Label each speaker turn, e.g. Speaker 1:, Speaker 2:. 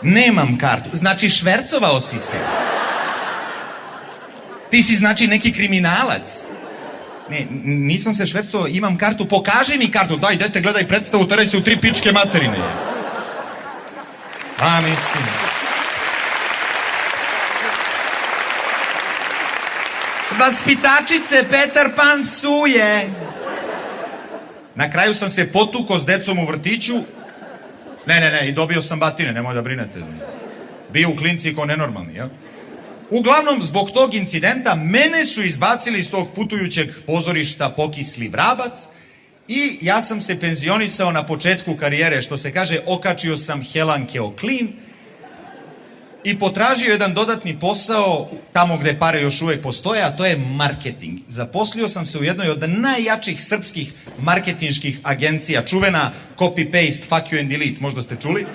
Speaker 1: Nemam kartu. Znači, švercovao si se. Ti si, znači, neki kriminalac. Ne, nisam se švercovao, imam kartu, pokaži mi kartu. Daj, dete, gledaj predstavu, teraj se u 3 pičke materine. A, mislim... Vaspitačice, Petar Pan psuje. Na kraju sam se potukao s decom u vrtiću. Ne, i dobio sam batine, nemoj da brinete. Bio u klinci ko nenormalni, jel? Uglavnom, zbog tog incidenta, mene su izbacili iz tog putujućeg pozorišta Pokisli vrabac i ja sam se penzionisao na početku karijere, što se kaže, okačio sam Helanke o klin i potražio jedan dodatni posao tamo gde pare još uvek postoje, a to je marketing. Zaposlio sam se u jednoj od najjačih srpskih marketinških agencija, čuvena copy-paste, fuck you and delete, možda ste čuli.